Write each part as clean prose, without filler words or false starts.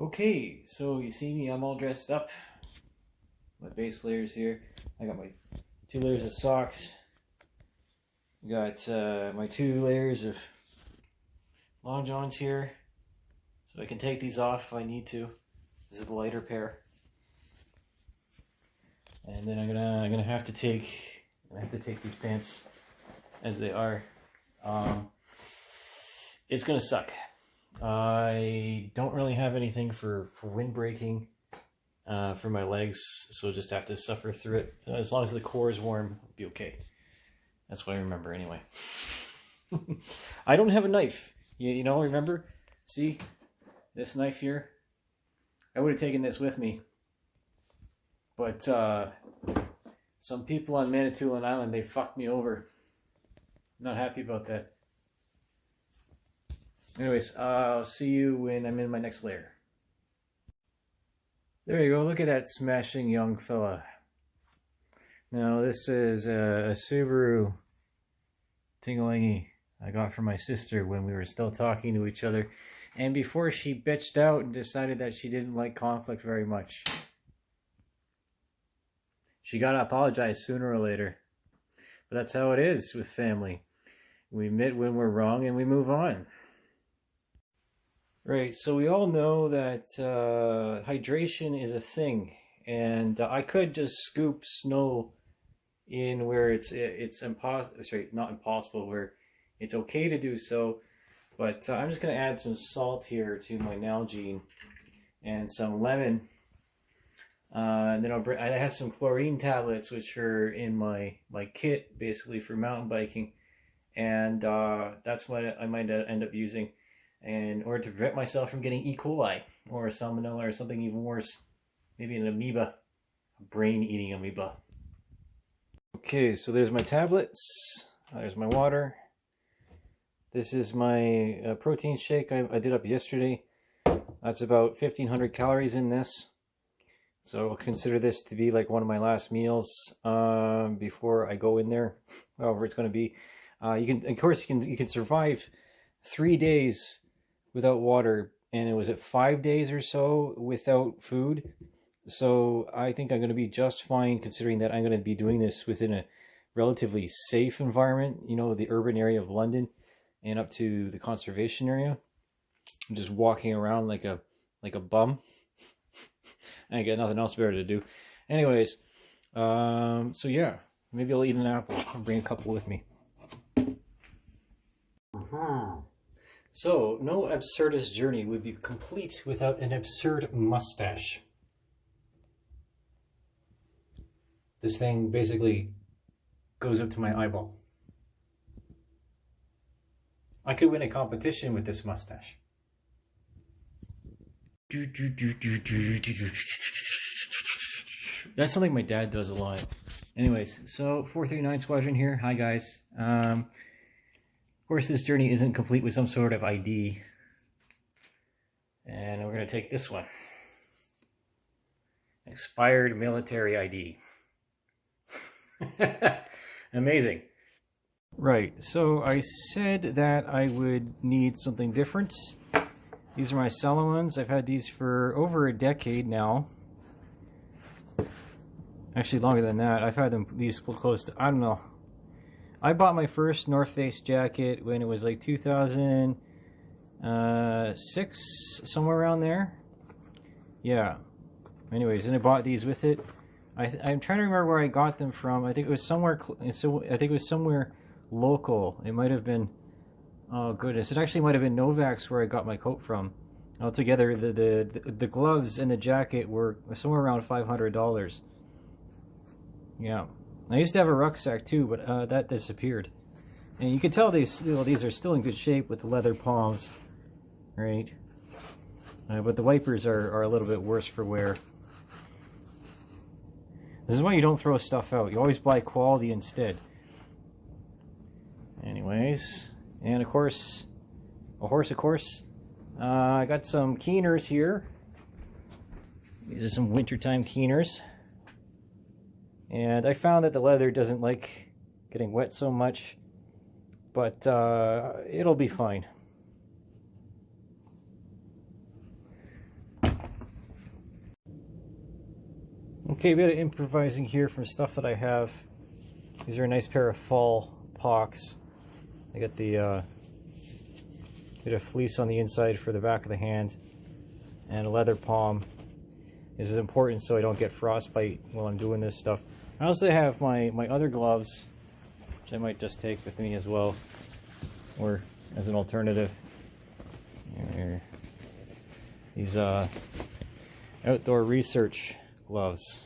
Okay, so you see me, I'm all dressed up. My base layers here. I got my 2 layers of socks. Got my 2 layers of long johns here. So I can take these off if I need to. This is the lighter pair. And then I'm gonna have to take these pants as they are. It's gonna suck. I don't really have anything for windbreaking for my legs, so just have to suffer through it. As long as the core is warm, it'll be okay. That's what I remember anyway. I don't have a knife. You know, remember? See? This knife here? I would have taken this with me. But some people on Manitoulin Island, they fucked me over. I'm not happy about that. Anyways, I'll see you when I'm in my next layer. There you go, look at that smashing young fella. Now this is a Subaru Tingalingy I got from my sister when we were still talking to each other, and before she bitched out and decided that she didn't like conflict very much. She gotta apologize sooner or later. But that's how it is with family. We admit when we're wrong and we move on. Right, so we all know that hydration is a thing, and I could just scoop snow in where it's impossible. Sorry, not impossible, where it's okay to do so. But I'm just going to add some salt here to my Nalgene and some lemon. And then I have some chlorine tablets, which are in my kit, basically for mountain biking, and that's what I might end up using in order to prevent myself from getting E. coli or salmonella or something even worse, maybe an amoeba, a brain-eating amoeba. Okay, so there's my tablets, there's my water. This is my protein shake I did up yesterday. That's about 1,500 calories in this. So I'll consider this to be like one of my last meals before I go in there, however it's going to be. You can survive 3 days without water, and it was at 5 days or so without food. So I think I'm going to be just fine, considering that I'm going to be doing this within a relatively safe environment, you know, the urban area of London and up to the conservation area. I'm just walking around like a bum. I got nothing else better to do. Anyways, so yeah, maybe I'll eat an apple. I'll bring a couple with me. So, no absurdist journey would be complete without an absurd mustache. This thing basically goes up to my eyeball. I could win a competition with this mustache. That's something my dad does a lot. Anyways, so 439 Squadron here. Hi guys. Of course, this journey isn't complete with some sort of ID. And we're going to take this one. Expired military ID. Amazing. Right, so I said that I would need something different. These are my Salomons. I've had these for over a decade now. Actually, longer than that. I've had these close to, I don't know. I bought my first North Face jacket when it was like 2006, somewhere around there. Yeah. Anyways, and I bought these with it. I'm trying to remember where I got them from. I think it was somewhere. I think it was somewhere local. It might have been. Oh goodness! It actually might have been Novak's where I got my coat from. Altogether, the gloves and the jacket were somewhere around $500. Yeah. I used to have a rucksack too, but that disappeared. And you can tell these are still in good shape with the leather palms, right? But the wipers are a little bit worse for wear. This is why you don't throw stuff out. You always buy quality instead. Anyways, and of course, I got some Keeners here. These are some wintertime Keeners. And I found that the leather doesn't like getting wet so much, but it'll be fine. Okay, a bit of improvising here from stuff that I have. These are a nice pair of fall pocks. I got the bit of fleece on the inside for the back of the hand, and a leather palm. This is important so I don't get frostbite while I'm doing this stuff. I also have my other gloves, which I might just take with me as well, or as an alternative. Here. These outdoor research gloves.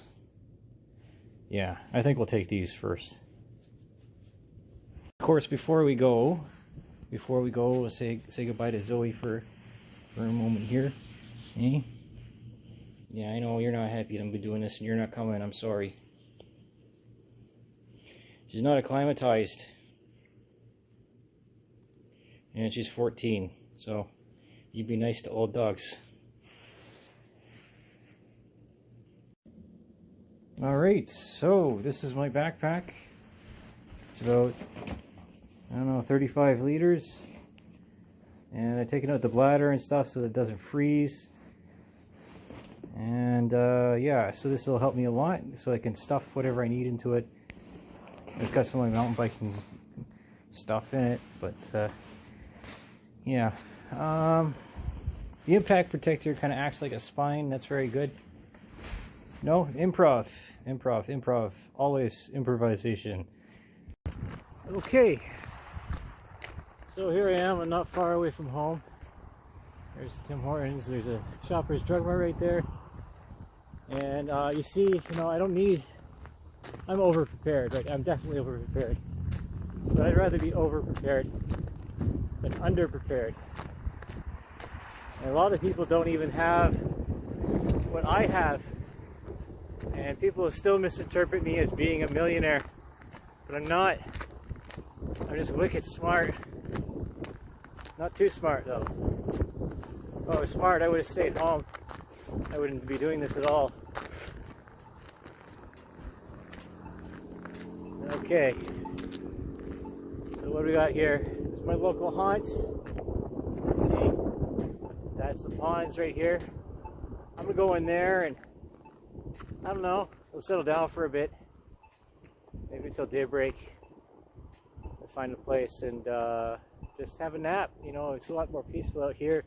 Yeah, I think we'll take these first. Of course, before we go, we'll say goodbye to Zoe for a moment here. Eh? Yeah, I know you're not happy that I'm doing this and you're not coming. I'm sorry. She's not acclimatized. And she's 14, so you be nice to old dogs. Alright, so this is my backpack. It's about, I don't know, 35 liters. And I've taken out the bladder and stuff so that it doesn't freeze. And yeah, so this will help me a lot, so I can stuff whatever I need into it. I've got some of my mountain biking stuff in it, but yeah. The impact protector kind of acts like a spine. That's very good. No, improv. Always improvisation. Okay. So here I am. I'm not far away from home. There's Tim Hortons. There's a Shoppers Drug Mart right there. And you see, I'm over-prepared, right? I'm definitely over-prepared. But I'd rather be over-prepared than under-prepared. And a lot of people don't even have what I have. And people still misinterpret me as being a millionaire. But I'm not. I'm just wicked smart. Not too smart, though. If I was smart, I would have stayed home. I wouldn't be doing this at all. Okay. So what do we got here? This is my local haunt. See? That's the ponds right here. I'm gonna go in there and I don't know, we'll settle down for a bit. Maybe until daybreak. I'll find a place and just have a nap. You know, it's a lot more peaceful out here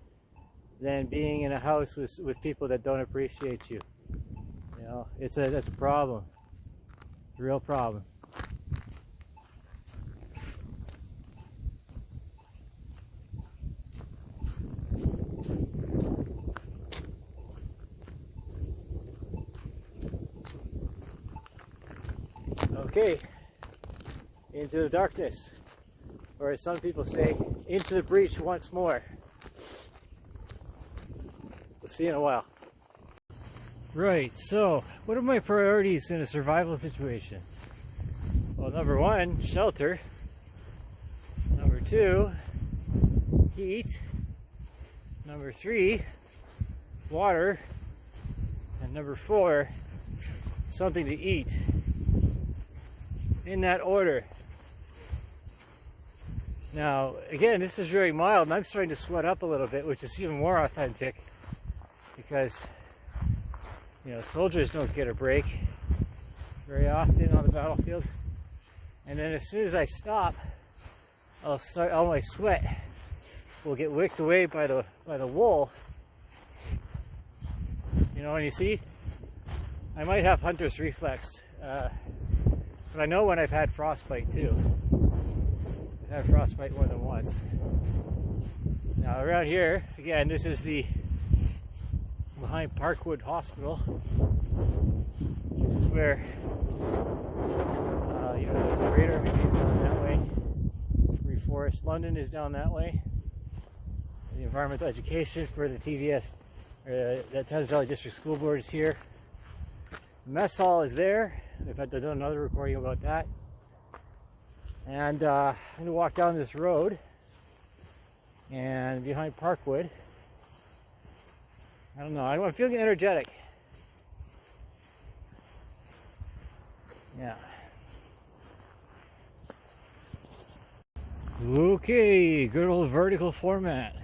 than being in a house with people that don't appreciate you. You know, that's a problem. A real problem. Okay, into the darkness, or as some people say, into the breach once more. We'll see you in a while. Right, so what are my priorities in a survival situation? Well, number one, shelter. Number two, heat. Number three, water. And number four, something to eat. In that order. Now, again, this is very mild, and I'm starting to sweat up a little bit, which is even more authentic because, you know, soldiers don't get a break very often on the battlefield. And then as soon as I stop, all my sweat will get wicked away by the wool. You know, and you see, I might have hunter's reflex. But I know when I've had frostbite too. I've had frostbite more than once. Now around here, again, this is the behind Parkwood Hospital. This is where you know, there's the Radar Museum down that way. Reforest London is down that way. The environmental education for the TVS, the Thames Valley District School Board is here. The mess hall is there. I've done another recording about that. And I'm going to walk down this road. And behind Parkwood, I don't know, I'm feeling energetic. Yeah. Okay, good old vertical format.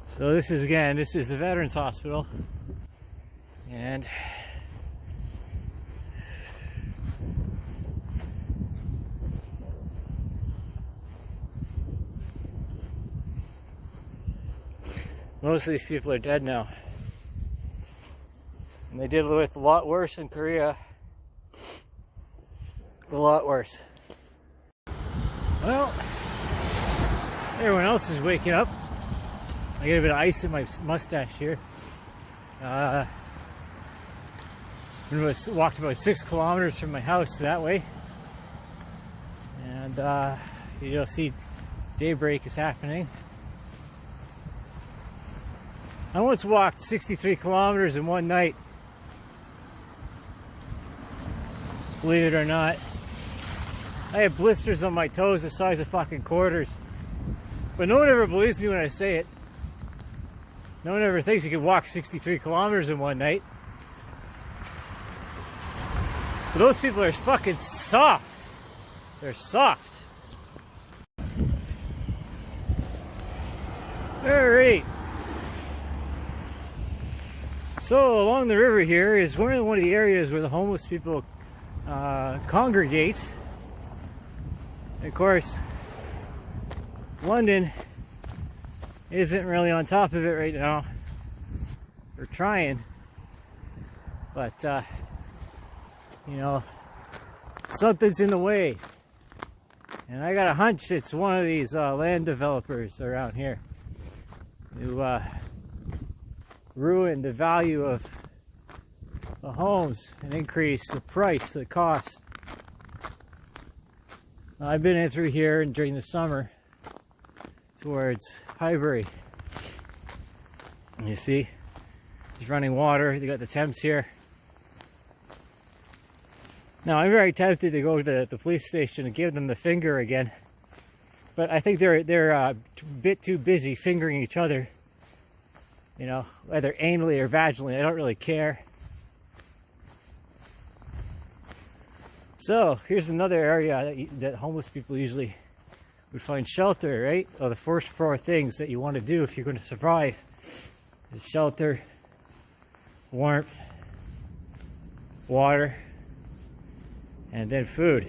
So this is the Veterans Hospital. And Most of these people are dead now. And they did with a lot worse in Korea. A lot worse. Well, everyone else is waking up. I got a bit of ice in my mustache here. Walked about 6 kilometers from my house that way. And you'll see daybreak is happening. I once walked 63 kilometers in one night. Believe it or not. I had blisters on my toes the size of fucking quarters. But no one ever believes me when I say it. No one ever thinks you can walk 63 kilometers in one night. But those people are fucking soft. They're soft. Alright. So along the river here is one of the areas where the homeless people congregate. And of course, London isn't really on top of it right now. They're trying, but you know, something's in the way. And I got a hunch it's one of these land developers around here who ruined the value of the homes and increased the price, the cost. I've been in through here during the summer towards Highbury. And you see, there's running water. They got the Thames here. Now, I'm very tempted to go to the police station and give them the finger again. But I think they're a bit too busy fingering each other. You know, whether anally or vaginally, I don't really care. So, here's another area that homeless people usually would find shelter, right? Oh, the first 4 things that you want to do if you're going to survive is shelter, warmth, water, and then food.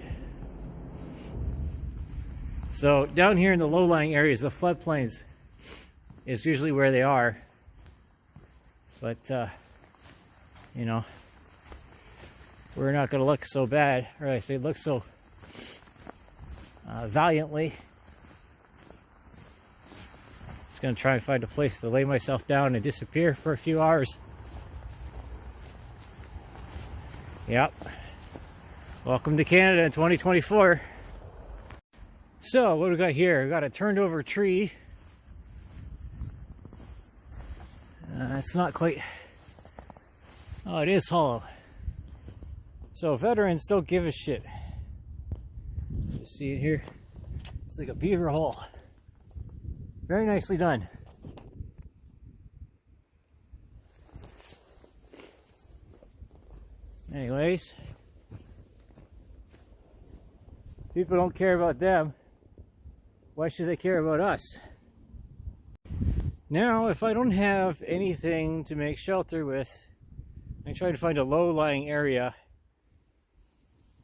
So, down here in the low-lying areas, the floodplains is usually where they are. But, you know, we're not going to look so bad, or I say look so valiantly. Just going to try and find a place to lay myself down and disappear for a few hours. Yep. Welcome to Canada in 2024. So, what do we got here? We got a turned over tree. It's not quite... Oh, it is hollow. So veterans don't give a shit. You see it here? It's like a beaver hole. Very nicely done. Anyways, people don't care about them. Why should they care about us? Now, if I don't have anything to make shelter with, I try to find a low-lying area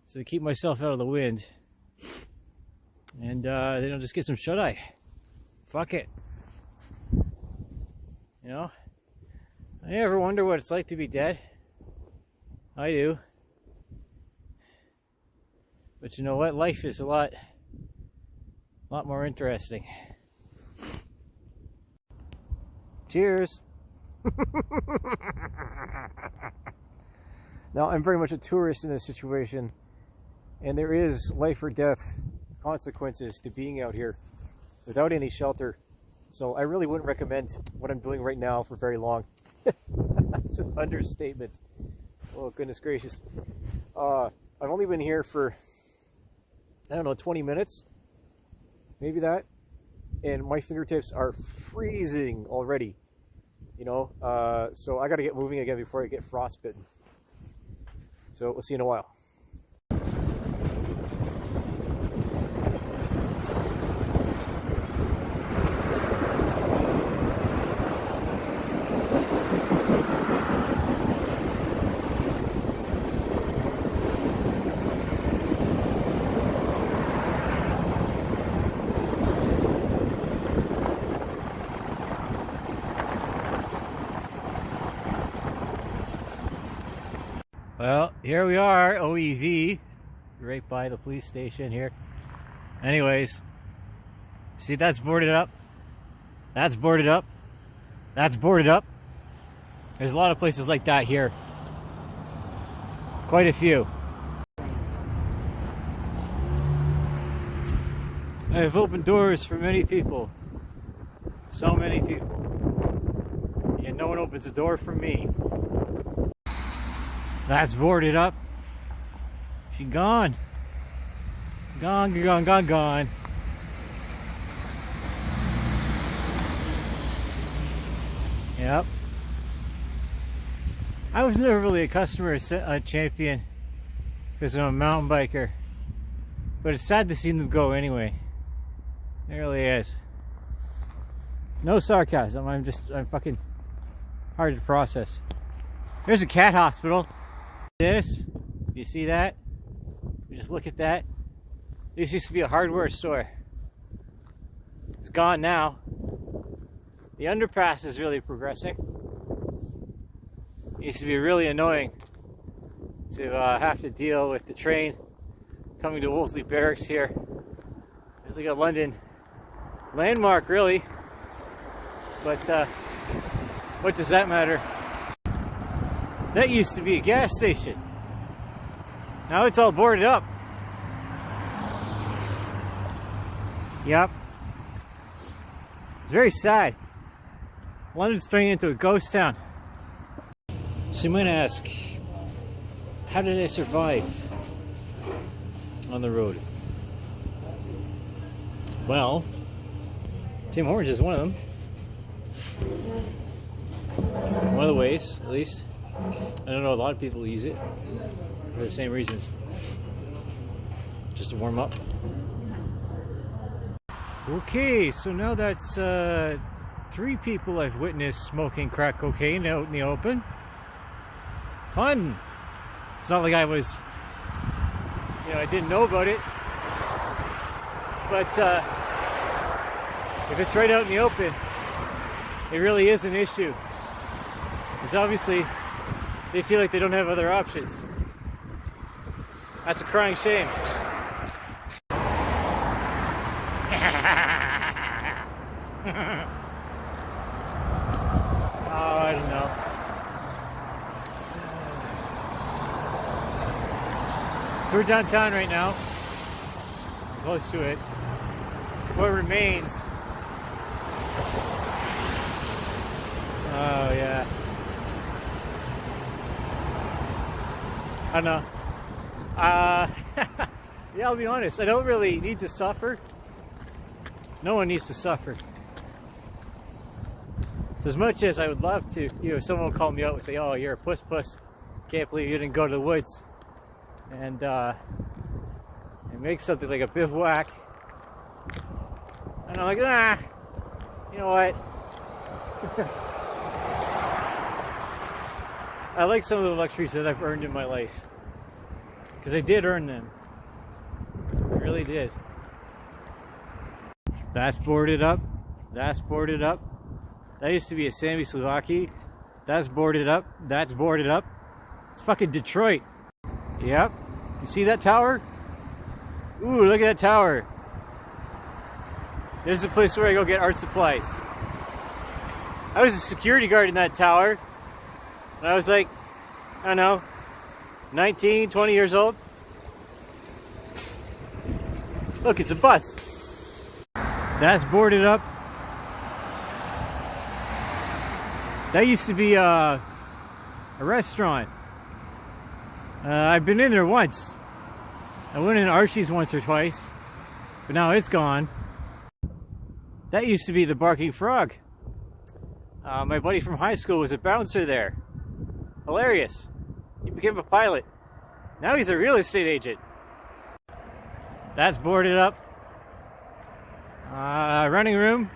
so to keep myself out of the wind. And then I'll just get some shut-eye. Fuck it. You know? I ever wonder what it's like to be dead? I do. But you know what? Life is a lot more interesting. Cheers! Now, I'm very much a tourist in this situation, and there is life or death consequences to being out here without any shelter. So I really wouldn't recommend what I'm doing right now for very long. It's an understatement. Oh, goodness gracious. I've only been here for, I don't know, 20 minutes. Maybe that. And my fingertips are freezing already. You know, so I got to get moving again before I get frostbitten. So we'll see you in a while. Well, here we are, OEV, right by the police station here. Anyways, see, that's boarded up. That's boarded up. That's boarded up. There's a lot of places like that here. Quite a few. I have opened doors for many people. So many people. Yet no one opens a door for me. That's boarded up. She gone. Gone, gone, gone, gone. Yep. I was never really a customer of Champion because I'm a mountain biker. But it's sad to see them go anyway. It really is. No sarcasm, I'm fucking hard to process. There's a cat hospital. This, you see that? You just look at that. This used to be a hardware store. It's gone now. The underpass is really progressing. It used to be really annoying to have to deal with the train coming to Wolseley Barracks here. It's like a London landmark, really. But what does that matter? That used to be a gas station. Now it's all boarded up. Yep. It's very sad. London's turning into a ghost town. So you might ask, how did I survive on the road? Well, Tim Hortons is one of them. One of the ways, at least. I don't know, a lot of people use it for the same reasons. Just to warm up. Okay, so now that's 3 people I've witnessed smoking crack cocaine out in the open. Fun! It's not like I was, I didn't know about it. But if it's right out in the open, it really is an issue. Because obviously, they feel like they don't have other options. That's a crying shame. Oh, I don't know. So we're downtown right now. Close to it. What remains? Oh, yeah. I don't know. Yeah, I'll be honest. I don't really need to suffer. No one needs to suffer. So as much as I would love to, someone will call me out and say, "Oh, you're a puss. Can't believe you didn't go to the woods and make something like a bivouac." And I'm like, nah. You know what? I like some of the luxuries that I've earned in my life. Because I did earn them. I really did. That's boarded up. That's boarded up. That used to be a Sammy Slovaki. That's boarded up. That's boarded up. It's fucking Detroit. Yep. You see that tower? Ooh, look at that tower. There's a place where I go get art supplies. I was a security guard in that tower. And I was like, I don't know, 19, 20 years old. Look, it's a bus. That's boarded up. That used to be a restaurant. I've been in there once. I went in Archie's once or twice, but now it's gone. That used to be the Barking Frog. My buddy from high school was a bouncer there. Hilarious. He became a pilot. Now he's a real estate agent. That's boarded up. Running room.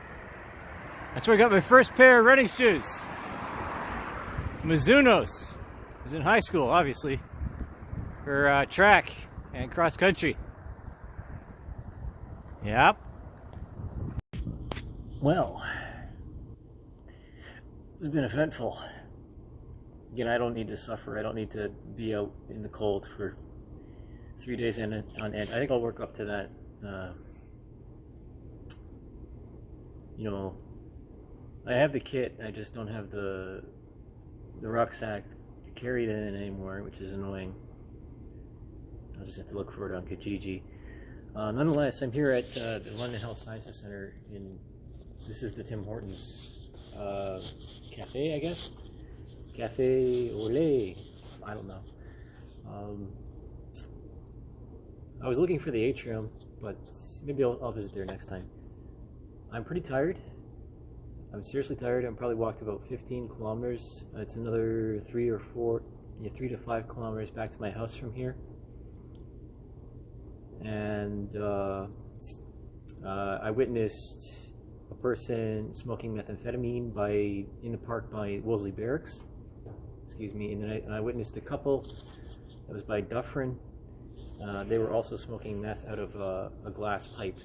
That's where I got my first pair of running shoes. Mizuno's. I was in high school, obviously, for track and cross country. Yep. Well, it's been eventful. again, I don't need to suffer. I don't need to be out in the cold for 3 days on end. I think I'll work up to that. You know, I have the kit. I just don't have the rucksack to carry it in anymore, which is annoying. I'll just have to look for it on Kijiji. Nonetheless, I'm here at the London Health Sciences Center. This is the Tim Hortons cafe, I guess. Cafe Olé. I don't know. I was looking for the atrium, but maybe I'll visit there next time. I'm pretty tired. I'm seriously tired. I'm probably walked about 15 kilometers. It's another 3 to 5 kilometers back to my house from here. And I witnessed a person smoking methamphetamine in the park by Wolseley Barracks. Excuse me. And then I witnessed a couple that was by Dufferin. They were also smoking meth out of a glass pipe.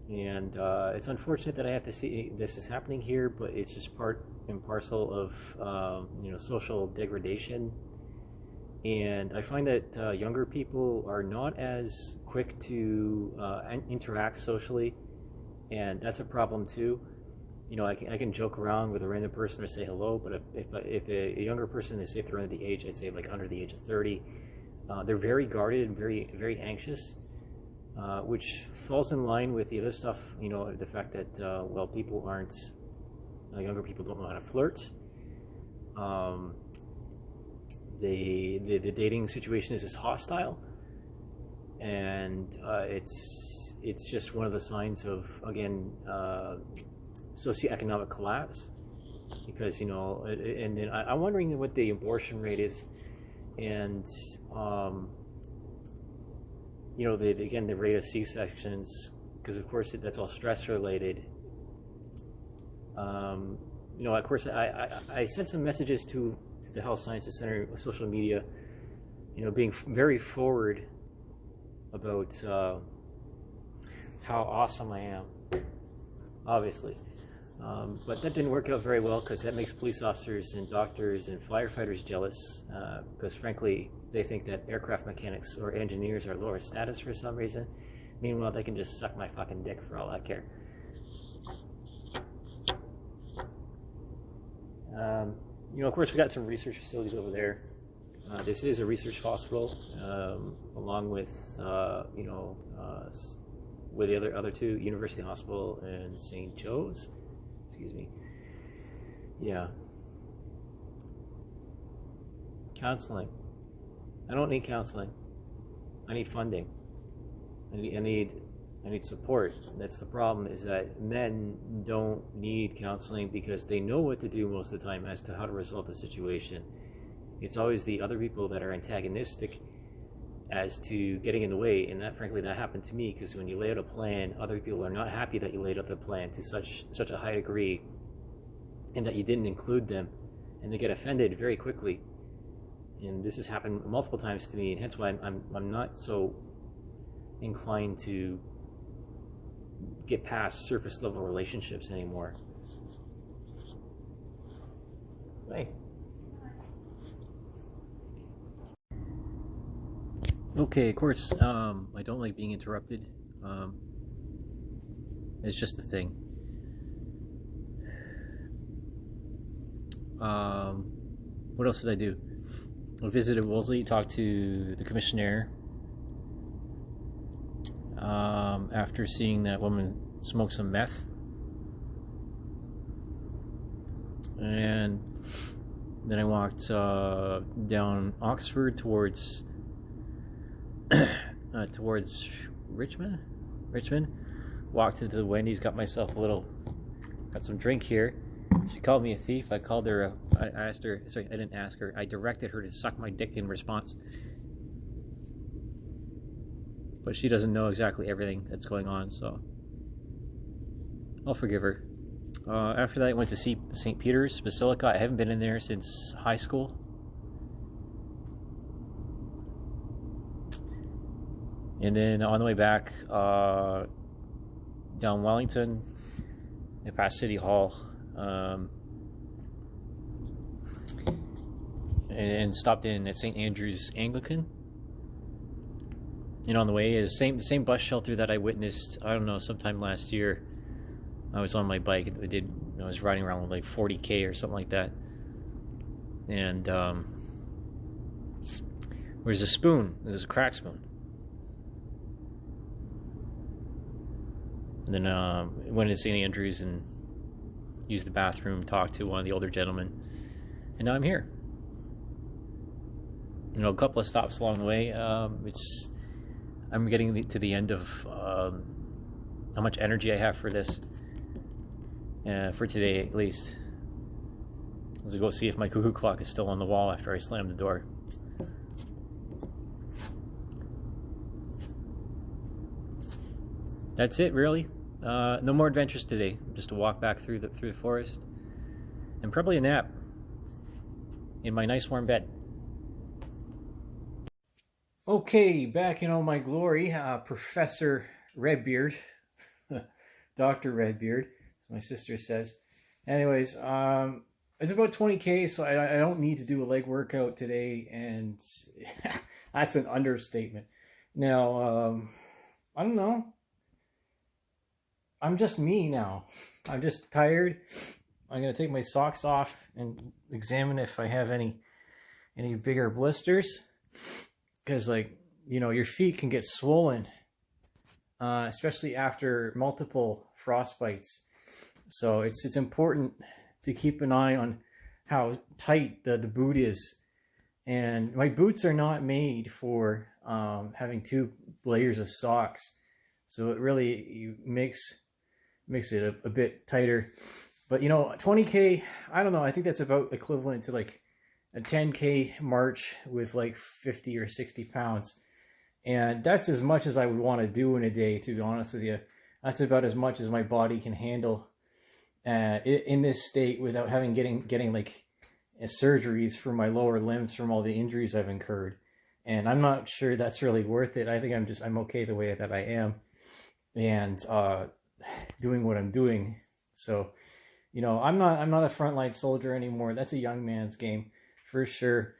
And it's unfortunate that I have to see this is happening here, but it's just part and parcel of social degradation. And I find that younger people are not as quick to interact socially, and that's a problem too. You know, I can joke around with a random person or say hello, but if a younger person is, say if they're under the age, I'd say like under the age of 30, they're very guarded and very anxious, which falls in line with the other stuff. You know, the fact that people aren't younger people don't know how to flirt. The dating situation is hostile, and it's just one of the signs of, again, socioeconomic collapse, because and then I'm wondering what the abortion rate is, and the rate of C-sections, because of course that's all stress related. Of course I sent some messages to the Health Sciences Center social media, being very forward about how awesome I am, obviously. But that didn't work out very well, because that makes police officers and doctors and firefighters jealous, because frankly, they think that aircraft mechanics or engineers are lower status for some reason. Meanwhile, they can just suck my fucking dick for all I care. Of course, we got some research facilities over there. This is a research hospital, along with with the other two, University Hospital and St. Joe's. Excuse me. Yeah. Counseling. I don't need counseling. I need funding. I need support. That's the problem, is that men don't need counseling because they know what to do most of the time as to how to resolve the situation. It's always the other people that are antagonistic as to getting in the way, and that happened to me, because when you lay out a plan, other people are not happy that you laid out the plan to such a high degree, and that you didn't include them, and they get offended very quickly. And this has happened multiple times to me, and hence why I'm not so inclined to get past surface level relationships anymore. Hey. Okay, of course, I don't like being interrupted. It's just the thing. What else did I do? I visited Wolseley, talked to the commissioner. After seeing that woman smoke some meth. And then I walked down Oxford towards Richmond. Walked into the Wendy's, got some drink here. She called me a thief. I called her. I didn't ask her. I directed her to suck my dick in response. But she doesn't know exactly everything that's going on, so I'll forgive her. After that, I went to St. Peter's Basilica. I haven't been in there since high school. And then on the way back, down Wellington, I passed City Hall. and stopped in at St. Andrew's Anglican. And on the way is the same bus shelter that I witnessed, I don't know, sometime last year. I was on my bike. I was riding around with like 40K or something like that. And there's a spoon. There's a crack spoon. And then went to St. Andrews and used the bathroom, talked to one of the older gentlemen. And now I'm here. You know, a couple of stops along the way. I'm getting to the end of how much energy I have for this. For today, at least. Let's go see if my cuckoo clock is still on the wall after I slam the door. That's it, really. No more adventures today. Just a walk back through the forest, and probably a nap in my nice warm bed. Okay, back in all my glory, Professor Redbeard, Dr. Redbeard, as my sister says. Anyways, it's about 20K, so I don't need to do a leg workout today, and that's an understatement. Now, I don't know. I'm just me now. I'm just tired. I'm going to take my socks off and examine if I have any bigger blisters. Because, like, you know, your feet can get swollen, especially after multiple frostbites. So it's important to keep an eye on how tight the boot is. And my boots are not made for having 2 layers of socks. So it really makes it a bit tighter. But, you know, 20K, I don't know. I think that's about equivalent to like a 10K march with like 50 or 60 pounds. And that's as much as I would want to do in a day, to be honest with you. That's about as much as my body can handle in this state without getting like surgeries for my lower limbs from all the injuries I've incurred. And I'm not sure that's really worth it. I think I'm okay the way that I am, and doing what I'm doing. So, you know, I'm not a frontline soldier anymore. That's a young man's game for sure.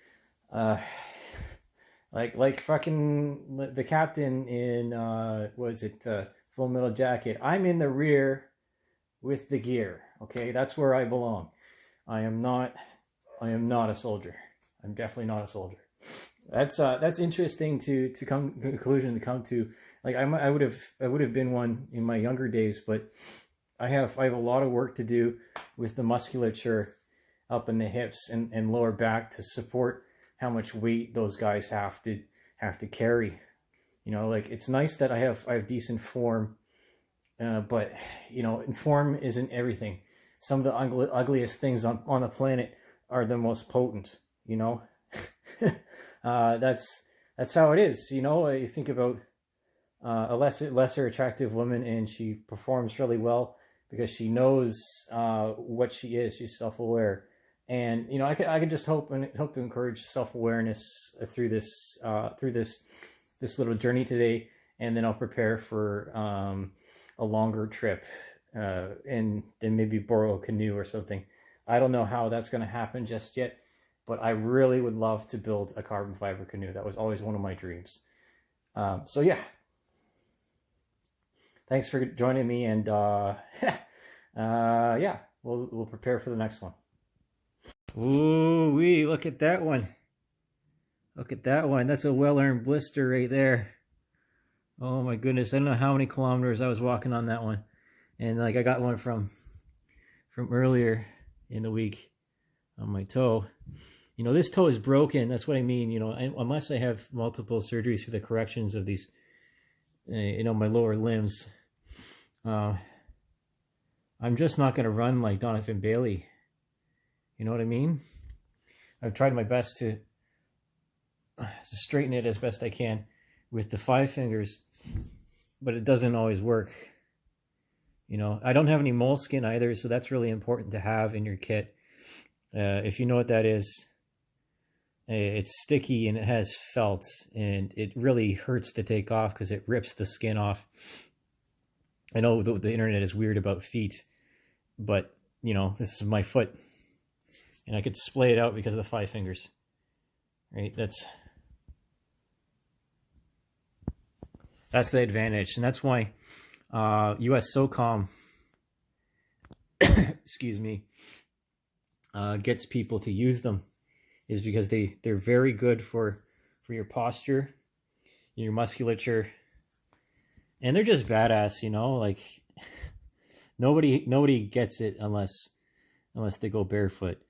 Like fucking the captain in Full Metal Jacket. I'm in the rear with the gear. Okay, that's where I belong. I am not a soldier. I'm definitely not a soldier. That's interesting to come to conclusion to come to. Like I would have been one in my younger days, but I have a lot of work to do with the musculature up in the hips and lower back to support how much weight those guys have to carry. You know, like, it's nice that I have decent form, but, you know, form isn't everything. Some of the ugliest things on the planet are the most potent, you know. That's how it is, you know. You think about a lesser attractive woman, and she performs really well because she knows what she is. She's self-aware. And, you know, I could just hope to encourage self-awareness through this little journey today, and then I'll prepare for a longer trip, and then maybe borrow a canoe or something. I don't know how that's going to happen just yet, but I really would love to build a carbon fiber canoe. That was always one of my dreams. So yeah, thanks for joining me, and yeah, we'll prepare for the next one. Ooh wee, look at that one. Look at that one. That's a well-earned blister right there. Oh my goodness. I don't know how many kilometers I was walking on that one. And like, I got one from earlier in the week on my toe. You know, this toe is broken. That's what I mean. You know, unless I have multiple surgeries for the corrections of these, you know, my lower limbs, I'm just not going to run like Donovan Bailey. You know what I mean? I've tried my best to straighten it as best I can with the 5 fingers, but it doesn't always work. You know, I don't have any moleskin either, so that's really important to have in your kit. If you know what that is, it's sticky and it has felt, and it really hurts to take off because it rips the skin off. I know the internet is weird about feet, but, you know, this is my foot, and I could splay it out because of the 5 fingers. right? That's the advantage, and that's why US SOCOM, excuse me, gets people to use them, is because they're very good for your posture, your musculature, and they're just badass, you know. Like nobody gets it unless they go barefoot.